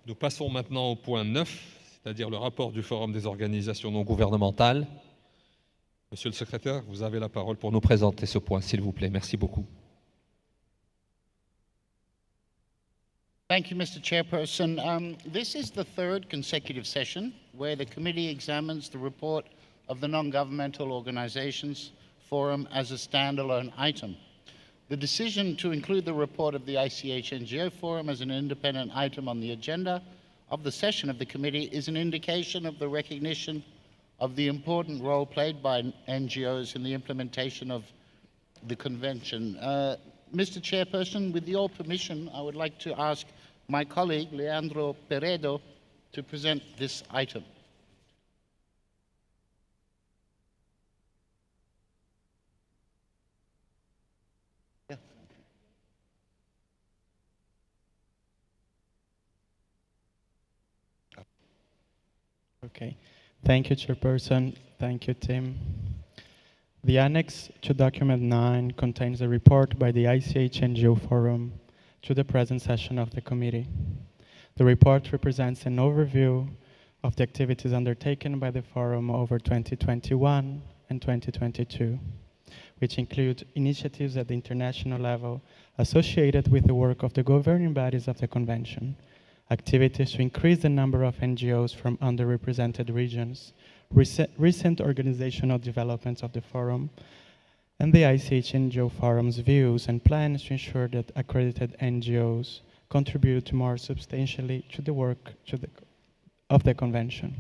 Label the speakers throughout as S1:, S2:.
S1: Nous passons maintenant au point 9, c'est-à-dire le rapport du Forum des organisations non gouvernementales. Monsieur le secrétaire, vous avez la parole pour nous présenter ce point, s'il vous plaît. Merci beaucoup.
S2: Thank you, Mr. Chairperson. This is the third consecutive session where the committee examines the report of the Non-Governmental Organizations Forum as a standalone item. The decision to include the report of the ICH NGO Forum as an independent item on the agenda of the session of the committee is an indication of the recognition of the important role played by NGOs in the implementation of the convention. Mr. Chairperson, with your permission, I would like to ask my colleague, Leandro Peredo, to present this item.
S3: Okay. Thank you, Chairperson. Thank you, Tim. The Annex to Document 9 contains a report by the ICH NGO Forum to the present session of the committee. The report represents an overview of the activities undertaken by the Forum over 2021 and 2022, which include initiatives at the international level associated with the work of the governing bodies of the Convention, activities to increase the number of NGOs from underrepresented regions, recent organizational developments of the Forum, and the ICH NGO Forum's views and plans to ensure that accredited NGOs contribute more substantially to the work of the Convention.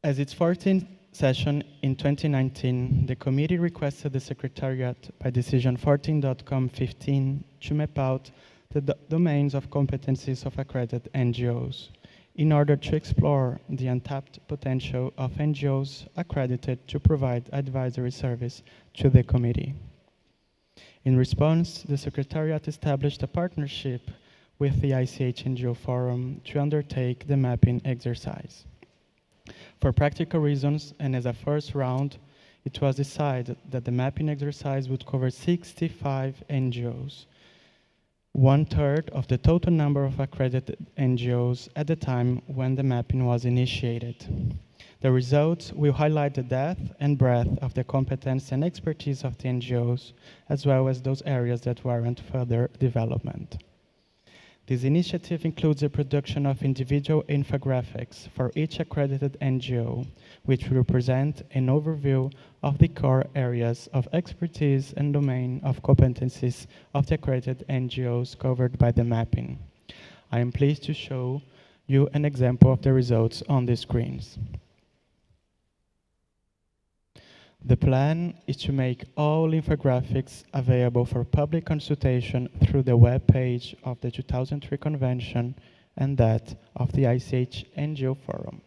S3: As its 14th session in 2019, the committee requested the Secretariat by Decision 14.com15 to map out the domains of competencies of accredited NGOs in order to explore the untapped potential of NGOs accredited to provide advisory service to the committee. In response, the Secretariat established a partnership with the ICH NGO Forum to undertake the mapping exercise. For practical reasons, and as a first round, it was decided that the mapping exercise would cover 65 NGOs, 1/3 of the total number of accredited NGOs at the time when the mapping was initiated. The results will highlight the depth and breadth of the competence and expertise of the NGOs, as well as those areas that warrant further development. This initiative includes the production of individual infographics for each accredited NGO, which will present an overview of the core areas of expertise and domain of competencies of the accredited NGOs covered by the mapping. I am pleased to show you an example of the results on the screens. The plan is to make all infographics available for public consultation through the web page of the 2003 Convention and that of the ICH NGO Forum.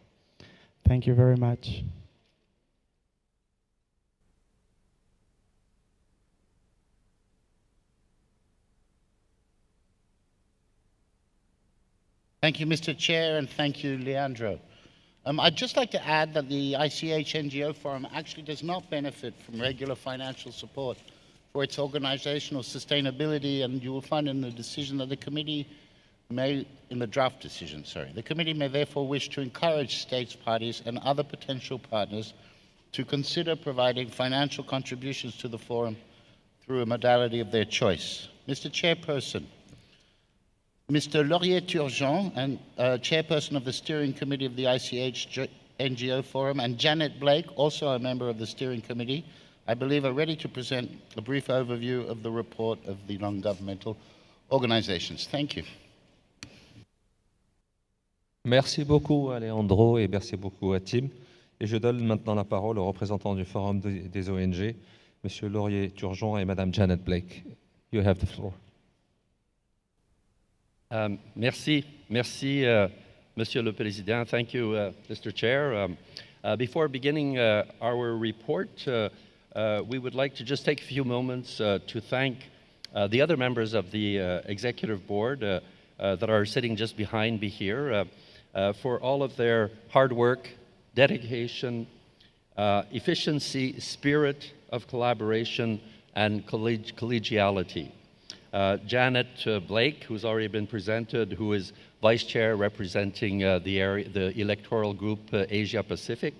S3: Thank you very much.
S2: Thank you, Mr. Chair, and thank you, Leandro. I'd just like to add that the ICH NGO Forum actually does not benefit from regular financial support for its organizational sustainability, and you will find in the decision that the committee may, in the draft decision, the committee may therefore wish to encourage states parties and other potential partners to consider providing financial contributions to the forum through a modality of their choice. Mr. Chairperson, Mr. Laurier-Turgeon, and Chairperson of the Steering Committee of the ICH NGO Forum, and Janet Blake, also a member of the Steering Committee, I believe are ready to present a brief overview of the report of the non-governmental organizations. Thank you.
S1: Merci beaucoup à Leandro et merci beaucoup à Tim. Et je donne maintenant la parole aux représentants du Forum des ONG, Monsieur Laurier-Turgeon et Madame Janet Blake. You have the floor.
S4: Merci, Monsieur le Président. Thank you, Mr. Chair. Before beginning our report, we would like to just take a few moments to thank the other members of the Executive Board that are sitting just behind me here for all of their hard work, dedication, efficiency, spirit of collaboration, and collegiality. Janet Blake, who's already been presented, who is Vice Chair representing the electoral group Asia Pacific.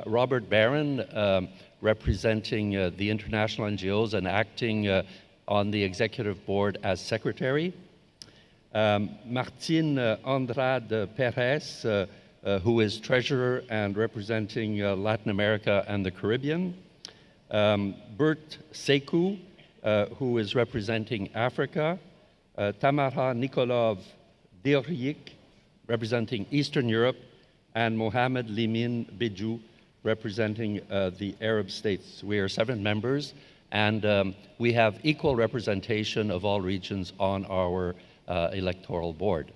S4: Robert Barron, representing the international NGOs and acting on the executive board as secretary. Martine Andrade Perez, who is treasurer and representing Latin America and the Caribbean. Bert Sekou, who is representing Africa. Tamara Nikolov Diriyik, representing Eastern Europe, and Mohamed Limin Bidjou, representing the Arab states. We are 7 members, and we have equal representation of all regions on our electoral board.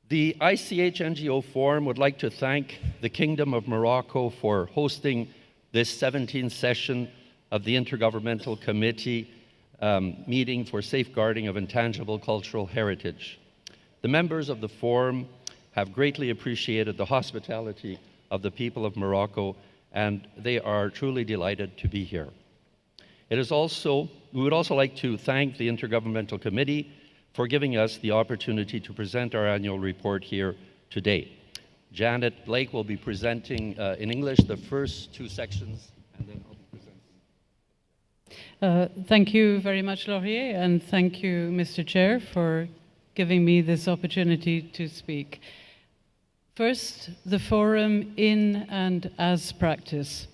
S4: The ICH NGO Forum would like to thank the Kingdom of Morocco for hosting this 17th session of the Intergovernmental Committee meeting for safeguarding of intangible cultural heritage. The members of the forum have greatly appreciated the hospitality of the people of Morocco, and they are truly delighted to be here. We would also like to thank the Intergovernmental Committee for giving us the opportunity to present our annual report here today. Janet Blake will be presenting in English the first 2 sections, and then I'll be presenting.
S5: Thank you very much, Laurier, and thank you, Mr. Chair, for giving me this opportunity to speak. First, the forum in and as practice.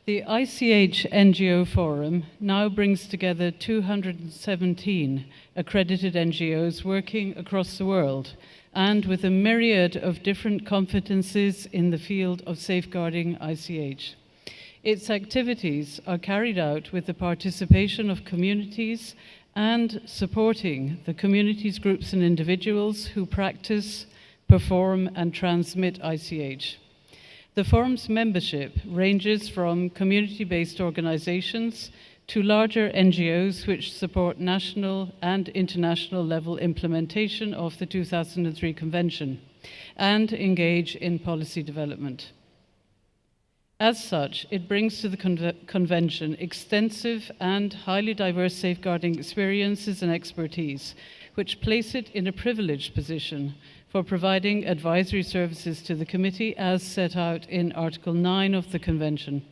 S5: The ICH NGO Forum now brings together 217 accredited NGOs working across the world, and with a myriad of different competencies in the field of safeguarding ICH. Its activities are carried out with the participation of communities and supporting the communities, groups and individuals who practice, perform and transmit ICH. The forum's membership ranges from community-based organizations to larger NGOs which support national and international level implementation of the 2003 Convention and engage in policy development. As such, it brings to the Convention extensive and highly diverse safeguarding experiences and expertise, which place it in a privileged position for providing advisory services to the Committee as set out in Article 9 of the Convention.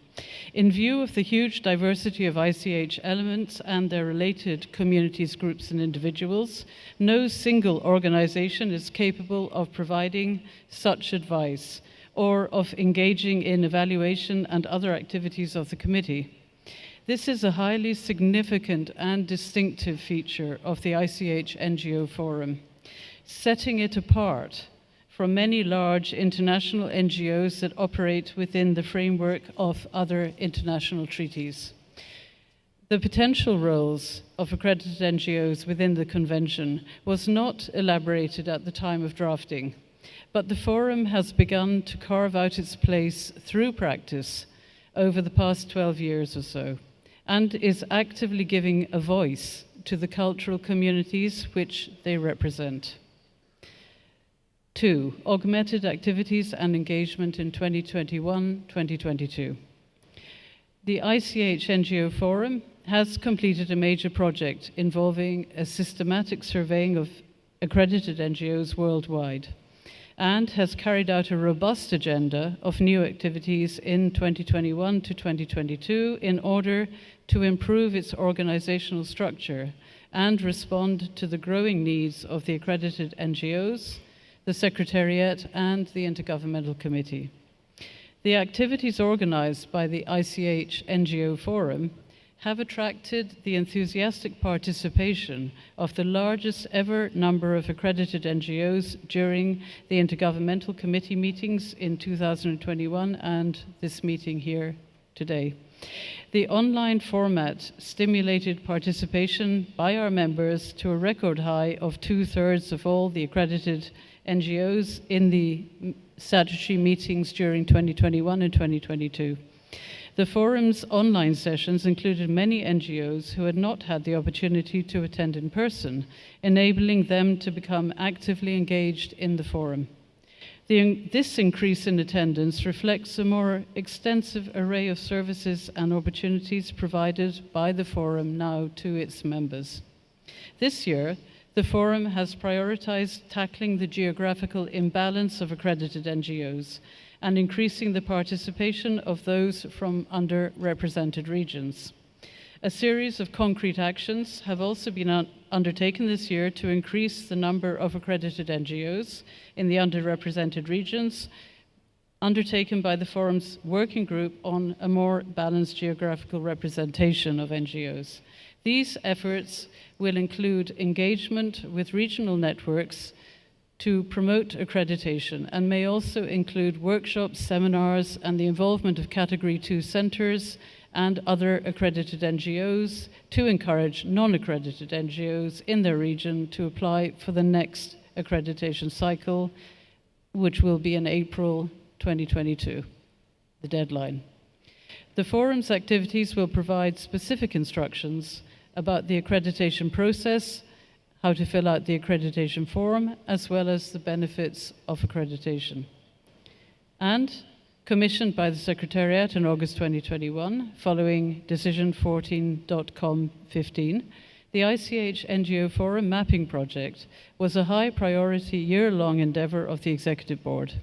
S5: In view of the huge diversity of ICH elements and their related communities, groups and individuals, no single organization is capable of providing such advice or of engaging in evaluation and other activities of the Committee. This is a highly significant and distinctive feature of the ICH NGO Forum, setting it apart from many large international NGOs that operate within the framework of other international treaties. The potential roles of accredited NGOs within the Convention was not elaborated at the time of drafting, but the Forum has begun to carve out its place through practice over the past 12 years or so, and is actively giving a voice to the cultural communities which they represent. 2. Augmented activities and engagement in 2021-2022. The ICH NGO Forum has completed a major project involving a systematic surveying of accredited NGOs worldwide, and has carried out a robust agenda of new activities in 2021 to 2022 in order to improve its organizational structure and respond to the growing needs of the accredited NGOs, the Secretariat and the Intergovernmental Committee. The activities organized by the ICH NGO Forum have attracted the enthusiastic participation of the largest ever number of accredited NGOs during the Intergovernmental Committee meetings in 2021 and this meeting here today. The online format stimulated participation by our members to a record high of 2/3 of all the accredited NGOs in the statutory meetings during 2021 and 2022. The forum's online sessions included many NGOs who had not had the opportunity to attend in person, enabling them to become actively engaged in the forum. This increase in attendance reflects a more extensive array of services and opportunities provided by the Forum now to its members. This year, the Forum has prioritized tackling the geographical imbalance of accredited NGOs and increasing the participation of those from underrepresented regions. A series of concrete actions have also been undertaken this year to increase the number of accredited NGOs in the underrepresented regions, undertaken by the Forum's working group on a more balanced geographical representation of NGOs. These efforts will include engagement with regional networks to promote accreditation and may also include workshops, seminars, and the involvement of Category 2 centres and other accredited NGOs to encourage non-accredited NGOs in their region to apply for the next accreditation cycle, which will be in April 2022, the deadline. The Forum's activities will provide specific instructions about the accreditation process, how to fill out the accreditation form, as well as the benefits of accreditation. And commissioned by the Secretariat in August 2021, following Decision 14.com15, the ICH NGO Forum Mapping Project was a high priority year-long endeavour of the Executive Board.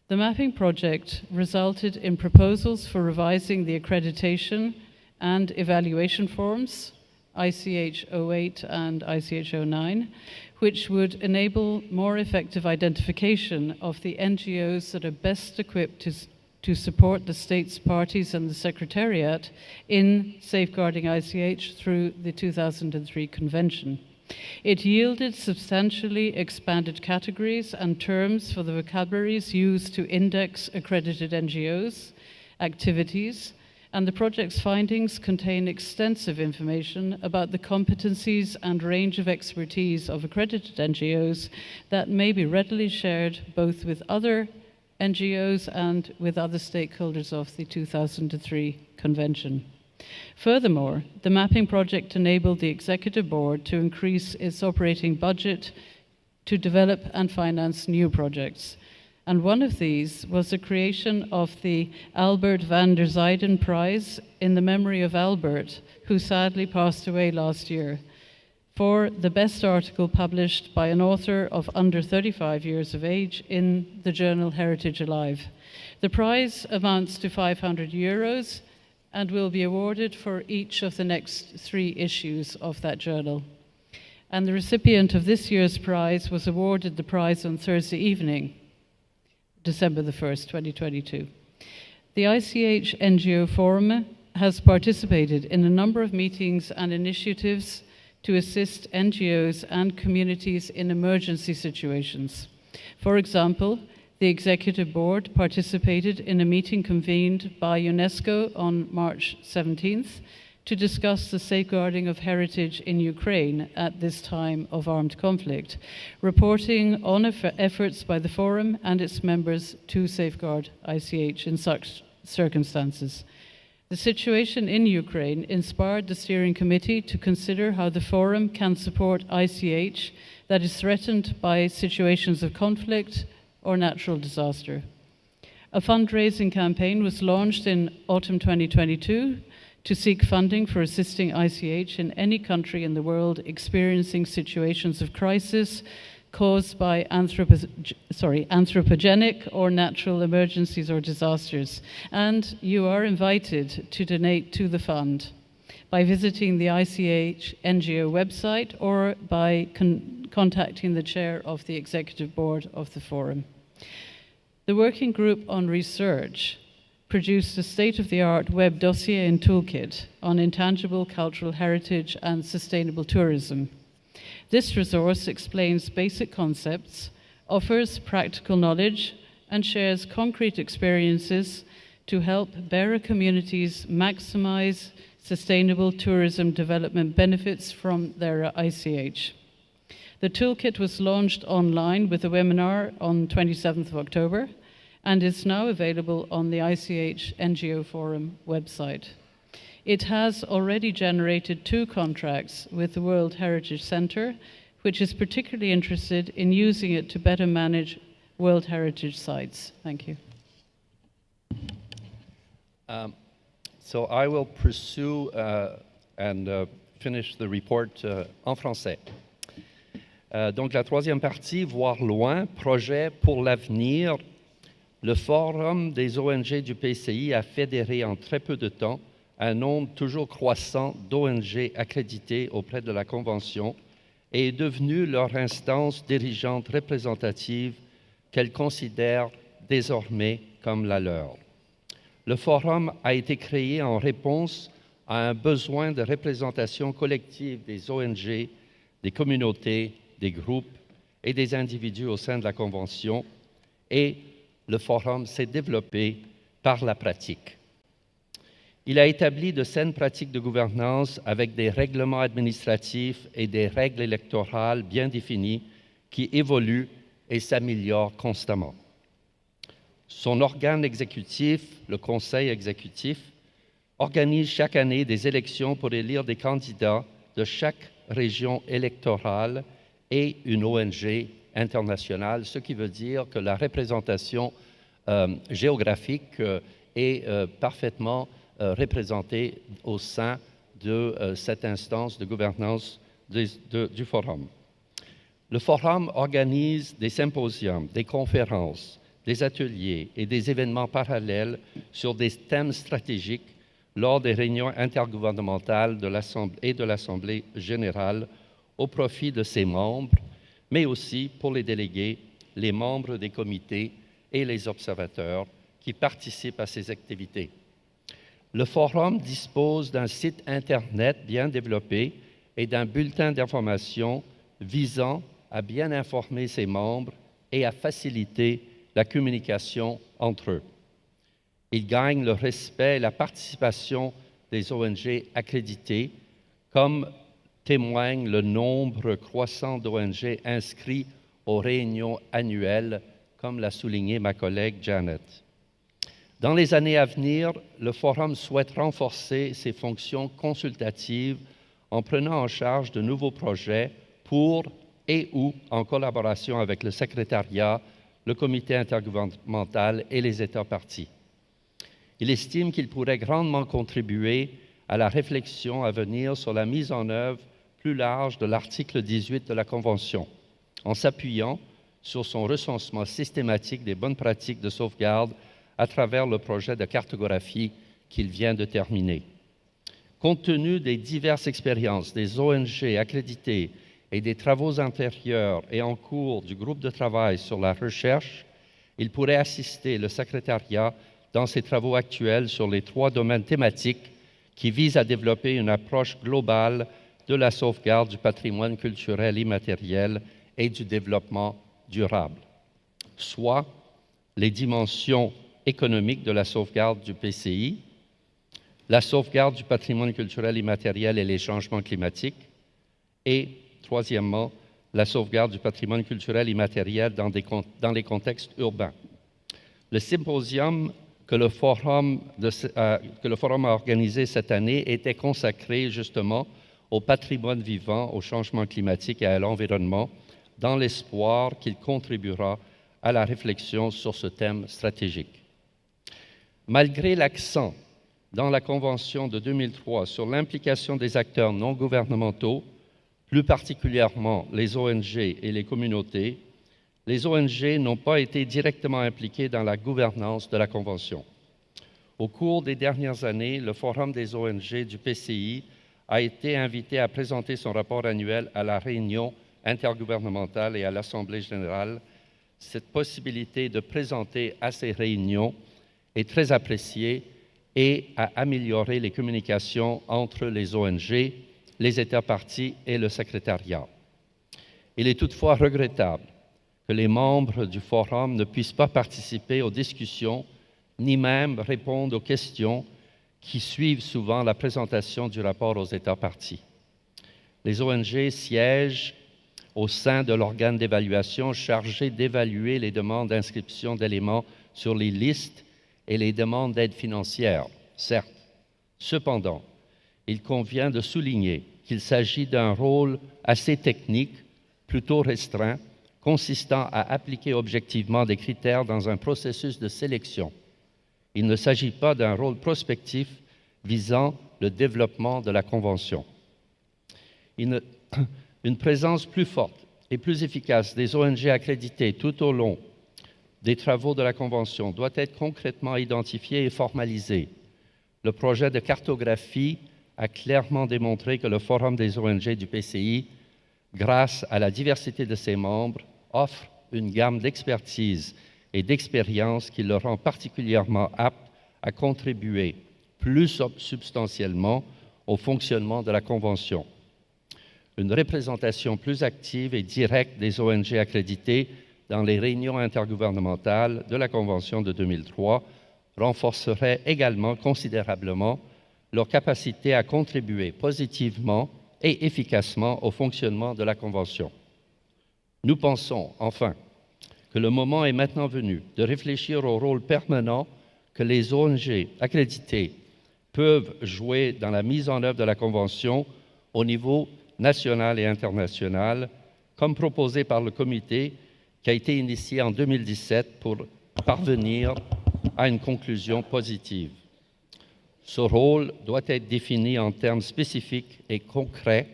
S5: The mapping project resulted in proposals for revising the accreditation and evaluation forms, ICH 08 and ICH 09, which would enable more effective identification of the NGOs that are best equipped to support the states parties and the Secretariat in safeguarding ICH through the 2003 Convention. It yielded substantially expanded categories and terms for the vocabularies used to index accredited NGOs, activities, and the project's findings contain extensive information about the competencies and range of expertise of accredited NGOs that may be readily shared both with other NGOs and with other stakeholders of the 2003 Convention. Furthermore, the mapping project enabled the Executive Board to increase its operating budget to develop and finance new projects. And one of these was the creation of the Albert van der Zijden Prize in the memory of Albert, who sadly passed away last year, for the best article published by an author of under 35 years of age in the journal Heritage Alive. The prize amounts to €500 and will be awarded for each of the next 3 issues of that journal. And the recipient of this year's prize was awarded the prize on Thursday evening, December the 1st, 2022. The ICH NGO Forum has participated in a number of meetings and initiatives to assist NGOs and communities in emergency situations. For example, the Executive Board participated in a meeting convened by UNESCO on March 17th to discuss the safeguarding of heritage in Ukraine at this time of armed conflict, reporting on efforts by the Forum and its members to safeguard ICH in such circumstances. The situation in Ukraine inspired the Steering Committee to consider how the Forum can support ICH that is threatened by situations of conflict or natural disaster. A fundraising campaign was launched in autumn 2022 to seek funding for assisting ICH in any country in the world experiencing situations of crisis caused by anthropogenic or natural emergencies or disasters. And you are invited to donate to the fund by visiting the ICH NGO website or by contacting the chair of the Executive Board of the Forum. The Working Group on Research produced a state-of-the-art web dossier and toolkit on intangible cultural heritage and sustainable tourism. This resource explains basic concepts, offers practical knowledge, and shares concrete experiences to help bearer communities maximize sustainable tourism development benefits from their ICH. The toolkit was launched online with a webinar on 27th of October and is now available on the ICH NGO Forum website. It has already generated 2 contracts with the World Heritage Centre, which is particularly interested in using it to better manage World Heritage Sites. Thank you.
S4: So I will pursue and finish the report en français. Donc la troisième partie, voir loin, projet pour l'avenir. Le Forum des ONG du PCI a fédéré en très peu de temps un nombre toujours croissant d'ONG accréditées auprès de la Convention et est devenu leur instance dirigeante représentative qu'elle considère désormais comme la leur. Le Forum a été créé en réponse à un besoin de représentation collective des ONG, des communautés, des groupes et des individus au sein de la Convention, et le Forum s'est développé par la pratique. Il a établi de saines pratiques de gouvernance avec des règlements administratifs et des règles électorales bien définies qui évoluent et s'améliorent constamment. Son organe exécutif, le Conseil exécutif, organise chaque année des élections pour élire des candidats de chaque région électorale et une ONG internationale, ce qui veut dire que la représentation géographique est parfaitement représentée au sein de cette instance de gouvernance du Forum. Le Forum organise des symposiums, des conférences, des ateliers et des événements parallèles sur des thèmes stratégiques lors des réunions intergouvernementales de l'Assemblée générale au profit de ses membres, mais aussi pour les délégués, les membres des comités et les observateurs qui participent à ces activités. Le Forum dispose d'un site Internet bien développé et d'un bulletin d'information visant à bien informer ses membres et à faciliter la communication entre eux. Il gagne le respect et la participation des ONG accréditées, comme témoigne le nombre croissant d'ONG inscrits aux réunions annuelles, comme l'a souligné ma collègue Janet. Dans les années à venir, le Forum souhaite renforcer ses fonctions consultatives en prenant en charge de nouveaux projets pour et ou en collaboration avec le secrétariat, le comité intergouvernemental et les États parties. Il estime qu'il pourrait grandement contribuer à la réflexion à venir sur la mise en œuvre plus large de l'article 18 de la Convention, en s'appuyant sur son recensement systématique des bonnes pratiques de sauvegarde à travers le projet de cartographie qu'il vient de terminer. Compte tenu des diverses expériences des ONG accréditées et des travaux antérieurs et en cours du groupe de travail sur la recherche, il pourrait assister le secrétariat dans ses travaux actuels sur les 3 domaines thématiques qui visent à développer une approche globale de la sauvegarde du patrimoine culturel immatériel et du développement durable, soit les dimensions économiques de la sauvegarde du PCI, la sauvegarde du patrimoine culturel immatériel et les changements climatiques, et, troisièmement, la sauvegarde du patrimoine culturel immatériel dans les contextes urbains. Le symposium que le Forum a organisé cette année était consacré justement au patrimoine vivant, au changement climatique et à l'environnement, dans l'espoir qu'il contribuera à la réflexion sur ce thème stratégique. Malgré l'accent dans la Convention de 2003 sur l'implication des acteurs non gouvernementaux, plus particulièrement les ONG et les communautés, les ONG n'ont pas été directement impliquées dans la gouvernance de la Convention. Au cours des dernières années, le Forum des ONG du PCI a été invité à présenter son rapport annuel à la réunion intergouvernementale et à l'Assemblée générale. Cette possibilité de présenter à ces réunions est très appréciée et a amélioré les communications entre les ONG, les États parties et le secrétariat. Il est toutefois regrettable que les membres du Forum ne puissent pas participer aux discussions ni même répondre aux questions qui suivent souvent la présentation du rapport aux États parties. Les ONG siègent au sein de l'organe d'évaluation chargé d'évaluer les demandes d'inscription d'éléments sur les listes et les demandes d'aide financière, certes. Cependant, il convient de souligner qu'il s'agit d'un rôle assez technique, plutôt restreint, consistant à appliquer objectivement des critères dans un processus de sélection. Il ne s'agit pas d'un rôle prospectif visant le développement de la Convention. Une présence plus forte et plus efficace des ONG accréditées tout au long des travaux de la Convention doit être concrètement identifiée et formalisée. Le projet de cartographie a clairement démontré que le Forum des ONG du PCI, grâce à la diversité de ses membres, offre une gamme d'expertise et d'expérience qui le rend particulièrement apte à contribuer plus substantiellement au fonctionnement de la Convention. Une représentation plus active et directe des ONG accréditées dans les réunions intergouvernementales de la Convention de 2003 renforcerait également considérablement leur capacité à contribuer positivement et efficacement au fonctionnement de la Convention. Nous pensons, enfin, que le moment est maintenant venu de réfléchir au rôle permanent que les ONG accréditées peuvent jouer dans la mise en œuvre de la Convention au niveau national et international, comme proposé par le comité qui a été initié en 2017 pour parvenir à une conclusion positive. Ce rôle doit être défini en termes spécifiques et concrets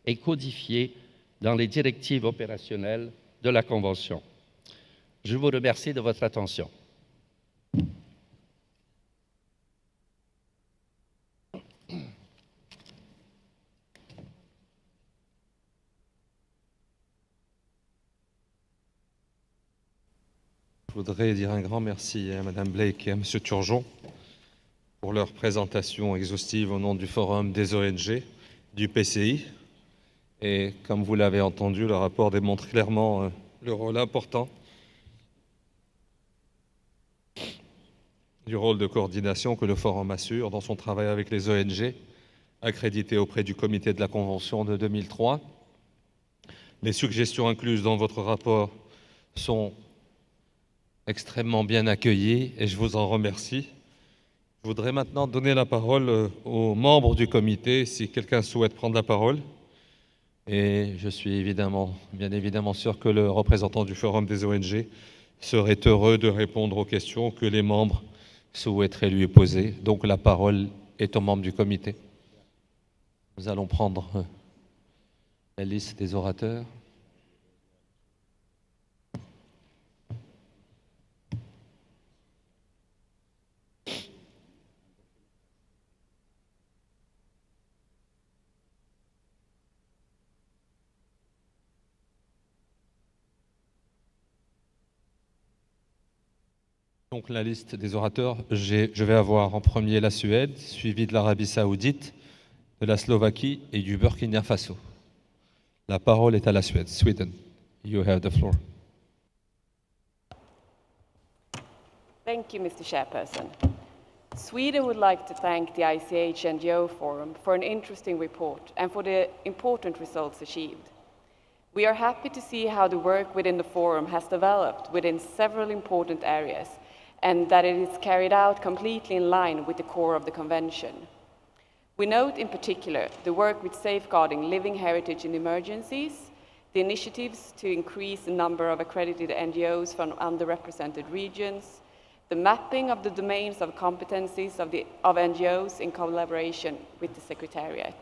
S4: et codifié dans les directives opérationnelles de la Convention. Je vous remercie de votre attention.
S1: Je voudrais dire un grand merci à Mme Blake et à M. Turgeon pour leur présentation exhaustive au nom du Forum des ONG du PCI. Et comme vous l'avez entendu, le rapport démontre clairement le rôle important du rôle de coordination que le Forum assure dans son travail avec les ONG, accréditées auprès du comité de la Convention de 2003. Les suggestions incluses dans votre rapport sont extrêmement bien accueillies et je vous en remercie. Je voudrais maintenant donner la parole aux membres du comité, si quelqu'un souhaite prendre la parole. Et je suis bien évidemment sûr que le représentant du Forum des ONG serait heureux de répondre aux questions que les membres souhaiteraient lui poser. Donc la parole est aux membres du comité. Nous allons prendre la liste des orateurs. Donc la liste des orateurs, je vais avoir en premier la Suède, suivi de l'Arabie Saoudite, de la Slovaquie et du Burkina Faso. La parole est à la Suède. Sweden, you have the floor.
S6: Thank you, Mr. Chairperson. Sweden would like to thank the ICH NGO Forum for an interesting report and for the important results achieved. We are happy to see how the work within the forum has developed within several important areas and that it is carried out completely in line with the core of the Convention. We note in particular the work with safeguarding living heritage in emergencies, the initiatives to increase the number of accredited NGOs from underrepresented regions, the mapping of the domains of competencies of NGOs in collaboration with the Secretariat.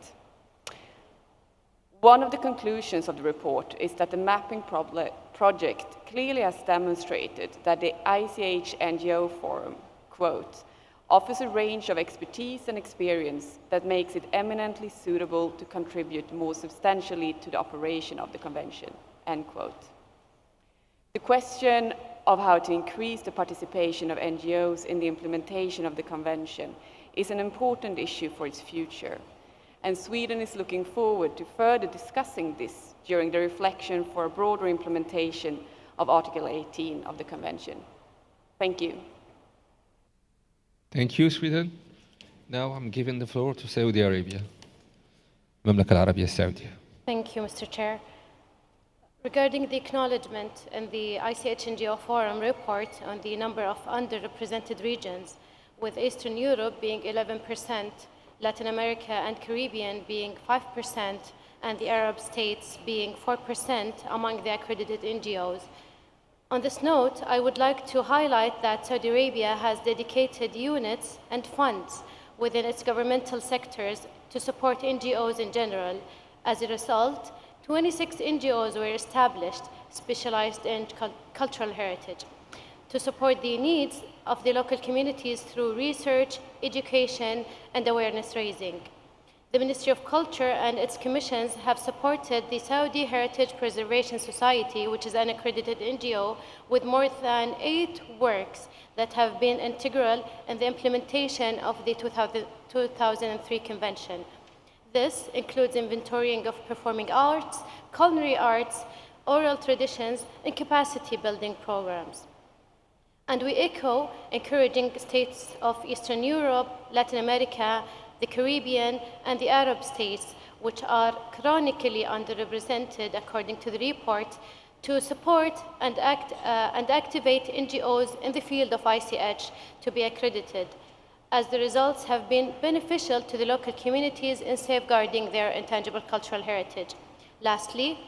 S6: One of the conclusions of the report is that the mapping project clearly has demonstrated that the ICH NGO Forum, quote, offers a range of expertise and experience that makes it eminently suitable to contribute more substantially to the operation of the Convention, end quote. The question of how to increase the participation of NGOs in the implementation of the Convention is an important issue for its future, and Sweden is looking forward to further discussing this during the reflection for a broader implementation of Article 18 of the Convention. Thank you.
S1: Thank you, Sweden. Now I'm giving the floor to Saudi Arabia. المملكة العربية السعودية.
S7: Thank you, Mr. Chair. Regarding the acknowledgement in the ICH NGO Forum report on the number of underrepresented regions, with Eastern Europe being 11%, Latin America and Caribbean being 5%, and the Arab states being 4% among the accredited NGOs. On this note, I would like to highlight that Saudi Arabia has dedicated units and funds within its governmental sectors to support NGOs in general. As a result, 26 NGOs were established, specialized in cultural heritage, to support the needs of the local communities through research, education, and awareness raising. The Ministry of Culture and its commissions have supported the Saudi Heritage Preservation Society, which is an accredited NGO, with more than 8 works that have been integral in the implementation of the 2003 Convention. This includes inventorying of performing arts, culinary arts, oral traditions, and capacity building programs. And we echo encouraging states of Eastern Europe, Latin America, the Caribbean, and the Arab states, which are chronically underrepresented according to the report, to support and activate NGOs in the field of ICH to be accredited, as the results have been beneficial to the local communities in safeguarding their intangible cultural heritage. Lastly,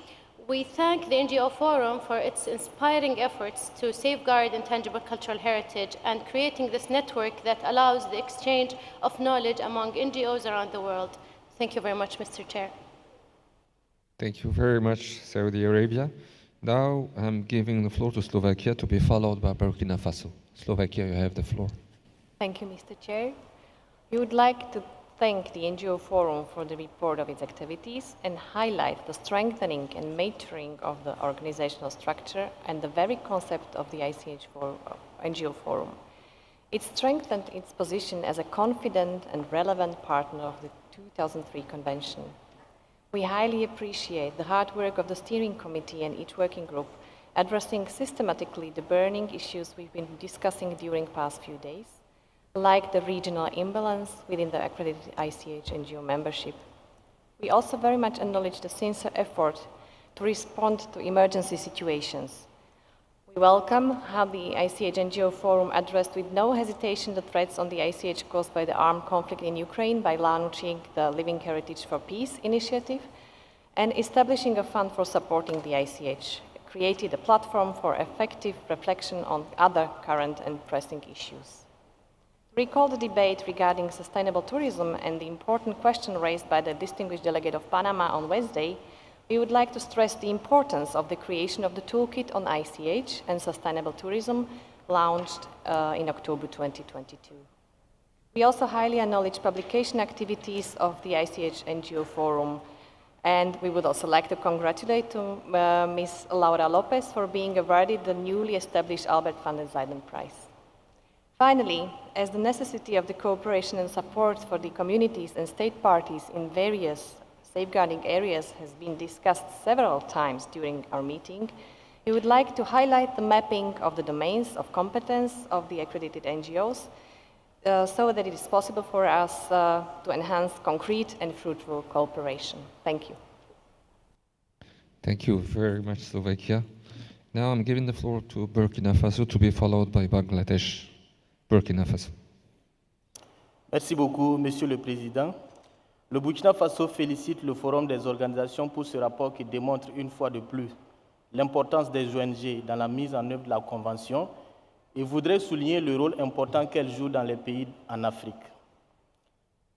S7: we thank the NGO Forum for its inspiring efforts to safeguard intangible cultural heritage and creating this network that allows the exchange of knowledge among NGOs around the world. Thank you very much, Mr. Chair.
S1: Thank you very much, Saudi Arabia. Now I'm giving the floor to Slovakia to be followed by Burkina Faso. Slovakia, you have the floor.
S8: Thank you, Mr. Chair. We would like to thank the NGO Forum for the report of its activities and highlight the strengthening and maturing of the organizational structure and the very concept of the NGO Forum. It strengthened its position as a confident and relevant partner of the 2003 Convention. We highly appreciate the hard work of the steering committee and each working group addressing systematically the burning issues we've been discussing during the past few days, like the regional imbalance within the accredited ICH NGO membership. We also very much acknowledge the sincere effort to respond to emergency situations. We welcome how the ICH NGO Forum addressed with no hesitation the threats on the ICH caused by the armed conflict in Ukraine by launching the Living Heritage for Peace initiative and establishing a fund for supporting the ICH, created a platform for effective reflection on other current and pressing issues. Recall the debate regarding sustainable tourism and the important question raised by the distinguished delegate of Panama on Wednesday, we would like to stress the importance of the creation of the toolkit on ICH and sustainable tourism launched in October 2022. We also highly acknowledge publication activities of the ICH NGO Forum, and we would also like to congratulate Ms. Laura Lopez for being awarded the newly established Albert van der Zijden Prize. Finally, as the necessity of the cooperation and support for the communities and state parties in various safeguarding areas has been discussed several times during our meeting, we would like to highlight the mapping of the domains of competence of the accredited NGOs so that it is possible for us to enhance concrete and fruitful cooperation. Thank you.
S1: Thank you very much, Slovakia. Now I'm giving the floor to Burkina Faso to be followed by Bangladesh. Burkina Faso.
S9: Merci beaucoup, Monsieur le Président. Le Burkina Faso félicite le Forum des organisations pour ce rapport qui démontre une fois de plus l'importance des ONG dans la mise en œuvre de la Convention et voudrait souligner le rôle important qu'elles jouent dans les pays en Afrique.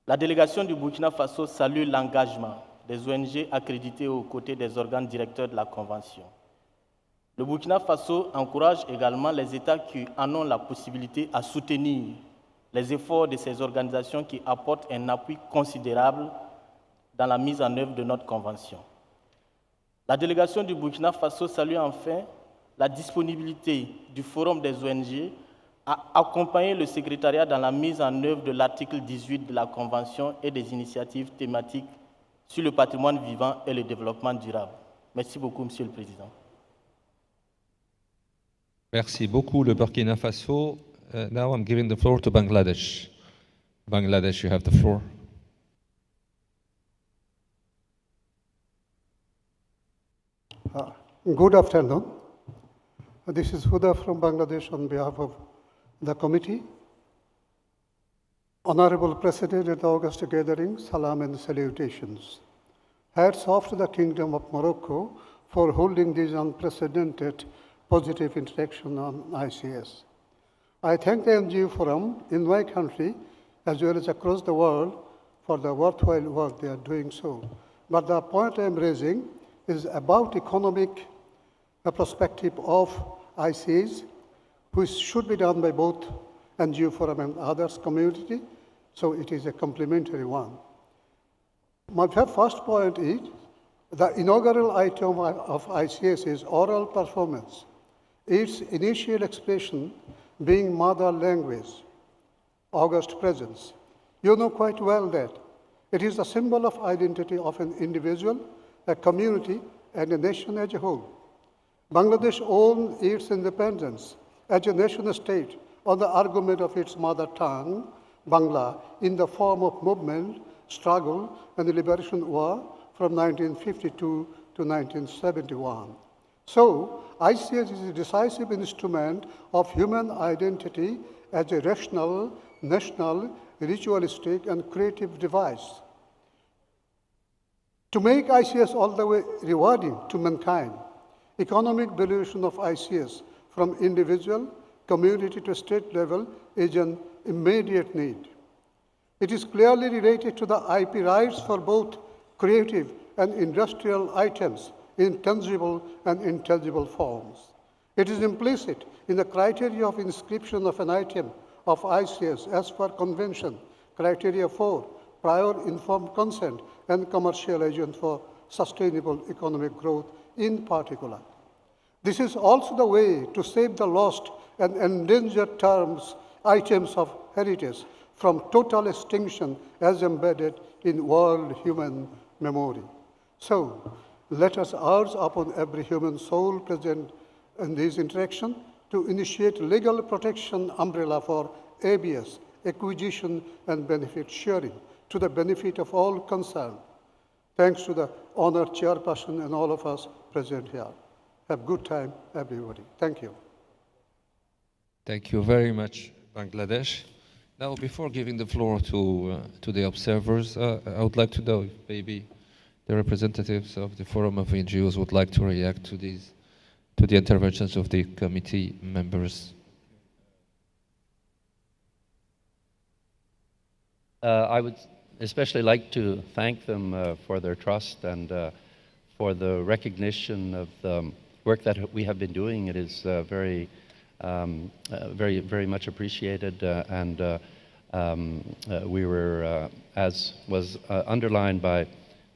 S9: La délégation du Burkina Faso salue l'engagement des ONG accréditées aux côtés des organes directeurs de la Convention. Le Burkina Faso encourage également les États qui en ont la possibilité à soutenir les efforts de ces organisations qui apportent un appui considérable dans la mise en œuvre de notre Convention. La délégation du Burkina Faso salue enfin la disponibilité du Forum des ONG à accompagner le secrétariat dans la mise en œuvre de l'article 18 de la Convention et des initiatives thématiques sur le patrimoine vivant et le développement durable. Merci beaucoup, Monsieur le Président.
S1: Merci beaucoup, le Burkina Faso. Now I'm giving the floor to Bangladesh. Bangladesh, you have the floor.
S10: Good afternoon. This is Huda from Bangladesh on behalf of the committee. Honorable President at the August gathering, salam and salutations. Hats off to the Kingdom of Morocco for holding this unprecedented positive interaction on ICS. I thank the NGO Forum in my country as well as across the world for the worthwhile work they are doing so. But the point I'm raising is about economic perspective of ICS, which should be done by both NGO Forum and others community, so it is a complementary one. My first point is the inaugural item of ICS is oral performance, its initial expression being mother language, august presence. You know quite well that it is a symbol of identity of an individual, a community, and a nation as a whole. Bangladesh owned its independence as a nation state on the argument of its mother tongue, Bangla, in the form of movement, struggle, and the liberation war from 1952 to 1971. So, ICS is a decisive instrument of human identity as a rational, national, ritualistic, and creative device. To make ICS all the way rewarding to mankind, economic valuation of ICS from individual, community to state level is an immediate need. It is clearly related to the IP rights for both creative and industrial items in tangible and intangible forms. It is implicit in the criteria of inscription of an item of ICS as per convention, criteria 4, prior informed consent and commercialization for sustainable economic growth in particular. This is also the way to save the lost and endangered items of heritage from total extinction as embedded in world human memory. So, let us urge upon every human soul present in this interaction to initiate legal protection umbrella for ABS, acquisition and benefit sharing, to the benefit of all concerned. Thanks to the honored chairperson and all of us present here. Have a good time, everybody. Thank you.
S1: Thank you very much, Bangladesh. Now, before giving the floor to the observers, I would like to know if maybe the representatives of the Forum of NGOs would like to react to the interventions of the committee members.
S4: I would especially like to thank them for their trust and for the recognition of the work that we have been doing. It is very much appreciated, and we were, as was underlined by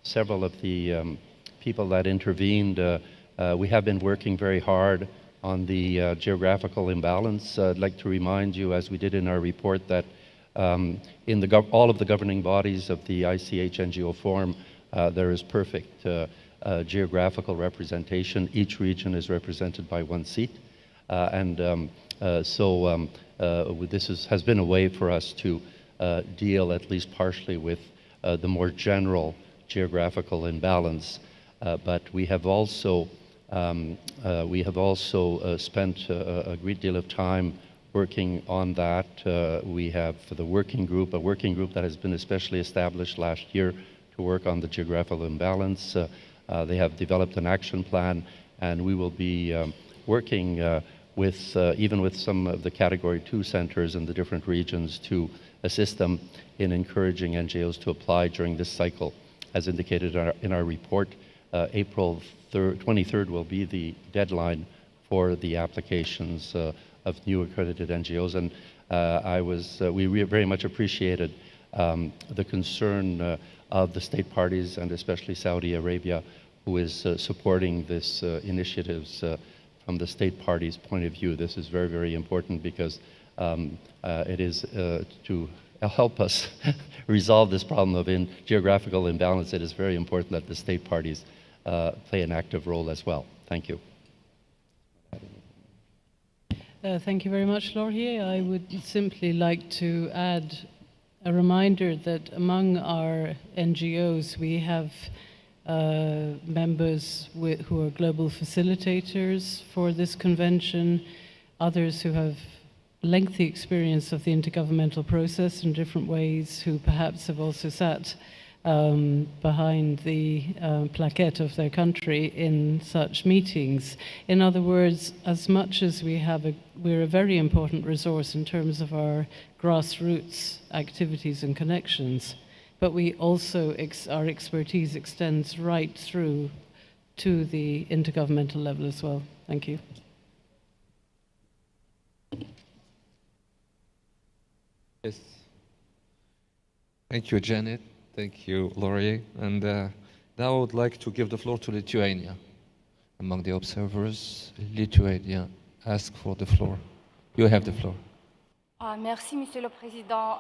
S4: several of the people that intervened, we have been working very hard on the geographical imbalance. I'd like to remind you, as we did in our report, that in all of the governing bodies of the ICH NGO Forum, there is perfect geographical representation. Each region is represented by one seat. This has been a way for us to deal, at least partially, with the more general geographical imbalance. But we have also spent a great deal of time working on that. We have a working group that has been especially established last year to work on the geographical imbalance. They have developed an action plan, and we will be working even with some of the Category 2 centers in the different regions to assist them in encouraging NGOs to apply during this cycle. As indicated in our report, April 23rd will be the deadline for the applications of new accredited NGOs, and we very much appreciated the concern of the state parties, and especially Saudi Arabia, who is supporting this initiatives from the state party's point of view. This is very, very important because it is to help us resolve this problem of geographical imbalance. It is very important that the state parties play an active role as well. Thank you.
S5: Thank you very much, Laurier. I would simply like to add a reminder that among our NGOs, we have members who are global facilitators for this convention, others who have lengthy experience of the intergovernmental process in different ways, who perhaps have also sat behind the plaquette of their country in such meetings. In other words, as much as we're a very important resource in terms of our grassroots activities and connections, but we also, our expertise extends right through to the intergovernmental level as well. Thank you.
S1: Yes. Thank you, Janet. Thank you, Laurier. And now I would like to give the floor to Lithuania. Among the observers, Lithuania ask for the floor. You have the floor.
S11: Merci, Monsieur le Président.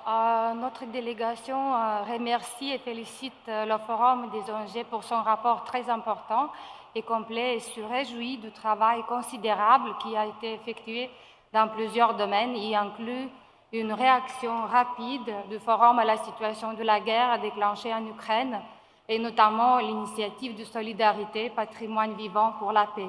S11: Notre délégation remercie et félicite le Forum des ONG pour son rapport très important et complet et se réjouit du travail considérable qui a été effectué dans plusieurs domaines et inclut une réaction rapide du Forum à la situation de la guerre déclenchée en Ukraine et notamment l'initiative de solidarité Patrimoine vivant pour la paix.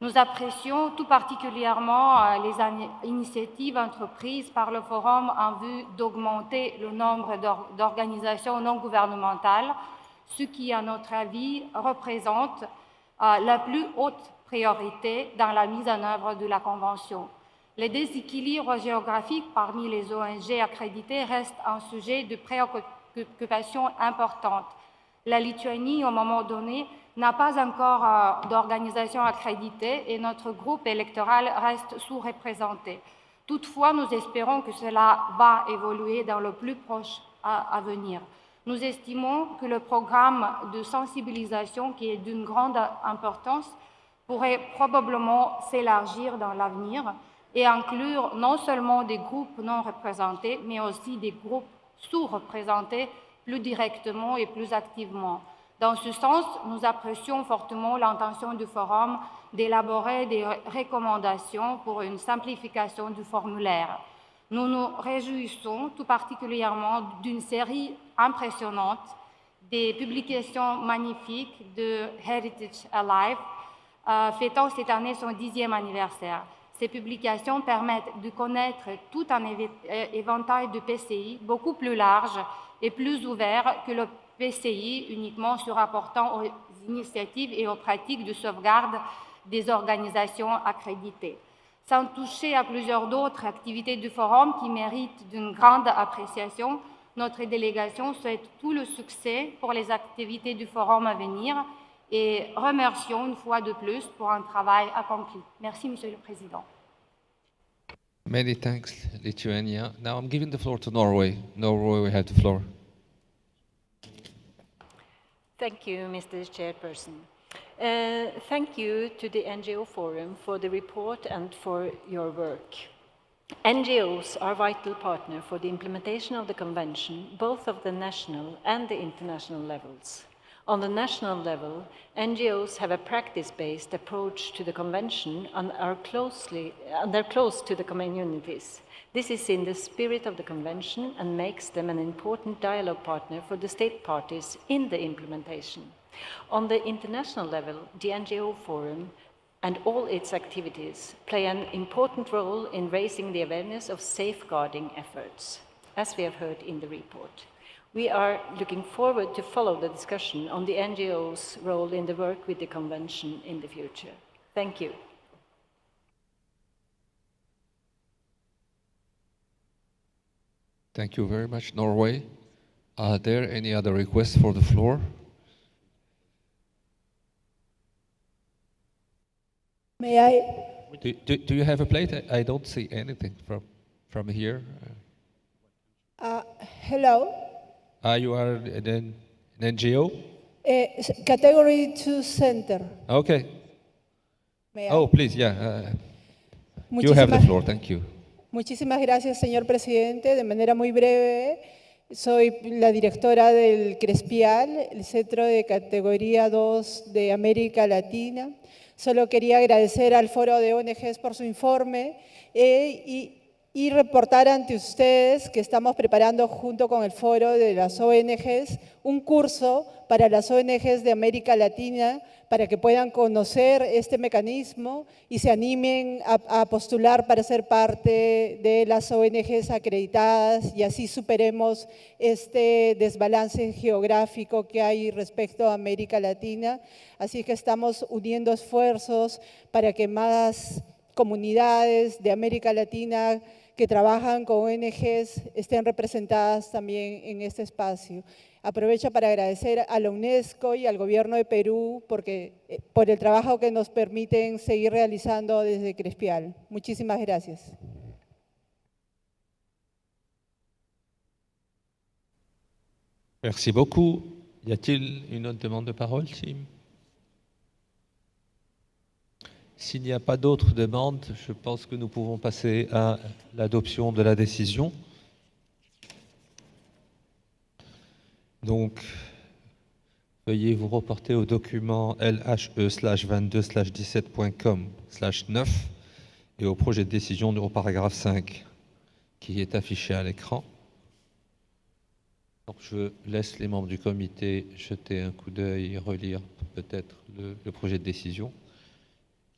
S11: Nous apprécions tout particulièrement les initiatives entreprises par le Forum en vue d'augmenter le nombre d'organisations non gouvernementales, ce qui, à notre avis, représente la plus haute priorité dans la mise en œuvre de la Convention. Les déséquilibres géographiques parmi les ONG accréditées restent un sujet de préoccupation importante. La Lituanie, au moment donné, n'a pas encore d'organisation accréditée et notre groupe électoral reste sous-représenté. Toutefois, nous espérons que cela va évoluer dans le plus proche avenir. Nous estimons que le programme de sensibilisation, qui est d'une grande importance, pourrait probablement s'élargir dans l'avenir et inclure non seulement des groupes non représentés, mais aussi des groupes sous-représentés plus directement et plus activement. Dans ce sens, nous apprécions fortement l'intention du Forum d'élaborer des recommandations pour une simplification du formulaire. Nous nous réjouissons tout particulièrement d'une série impressionnante des publications magnifiques de Heritage Alive, fêtant cette année son 10e anniversaire. Ces publications permettent de connaître tout un éventail de PCI beaucoup plus large et plus ouvert que le PCI uniquement se rapportant aux initiatives et aux pratiques de sauvegarde des organisations accréditées. Sans toucher à plusieurs d'autres activités du Forum qui méritent d'une grande appréciation, notre délégation souhaite tout le succès pour les activités du Forum à venir et remercions une fois de plus pour un travail accompli. Merci, Monsieur le Président.
S1: Many thanks, Lithuania. Now I'm giving the floor to Norway. Norway, we have the floor.
S12: Thank you, Mr. Chairperson. Thank you to the NGO Forum for the report and for your work. NGOs are a vital partner for the implementation of the Convention, both of the national and the international levels. On the national level, NGOs have a practice-based approach to the Convention and are close to the communities. This is in the spirit of the Convention and makes them an important dialogue partner for the state parties in the implementation. On the international level, the NGO Forum and all its activities play an important role in raising the awareness of safeguarding efforts, as we have heard in the report. We are looking forward to follow the discussion on the NGO's role in the work with the Convention in the future. Thank you.
S1: Thank you very much, Norway. Are there any other requests for the floor?
S13: May I?
S1: Do you have a plate? I don't see anything from here.
S13: Hello.
S1: You are an NGO?
S13: Category 2 Center.
S1: Okay.
S13: May I?
S1: Oh, please, yeah. You have the floor, thank you.
S13: Muchísimas gracias, señor presidente. De manera muy breve, soy la directora del CRESPIAL, el Centro de Categoría 2 de América Latina. Solo quería agradecer al Foro de ONGs por su informe y y reportar ante ustedes que estamos preparando junto con el foro de las ONGs un curso para las ONGs de América Latina para que puedan conocer este mecanismo y se animen a postular para ser parte de las ONGs acreditadas y así superemos este desbalance geográfico que hay respecto a América Latina. Así que estamos uniendo esfuerzos para que más comunidades de América Latina que trabajan con ONGs estén representadas también en este espacio. Aprovecho para agradecer a la UNESCO y al Gobierno de Perú por el trabajo que nos permiten seguir realizando desde Crespial. Muchísimas gracias.
S1: Merci beaucoup. Y a-t-il une autre demande de parole, Tim? S'il n'y a pas d'autres demandes, je pense que nous pouvons passer à l'adoption de la décision. Donc, veuillez vous reporter au document LHE/22/17.com/9 et au projet de décision au paragraphe 5 qui est affiché à l'écran. Donc, je laisse les membres du comité jeter un coup d'œil et relire peut-être le projet de décision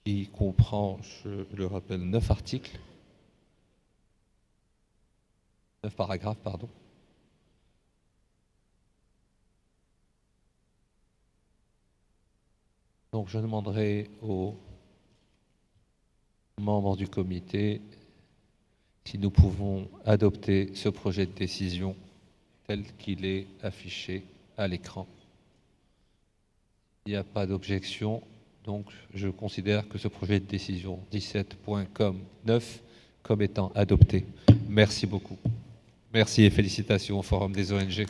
S1: qui comprend, je le rappelle, 9 articles, 9 paragraphes, pardon. Donc je demanderai aux membres du comité si nous pouvons adopter ce projet de décision tel qu'il est affiché à l'écran. Il n'y a pas d'objection, donc je considère que ce projet de décision 17.com/9 comme étant adopté. Merci beaucoup. Merci et félicitations au Forum des ONG.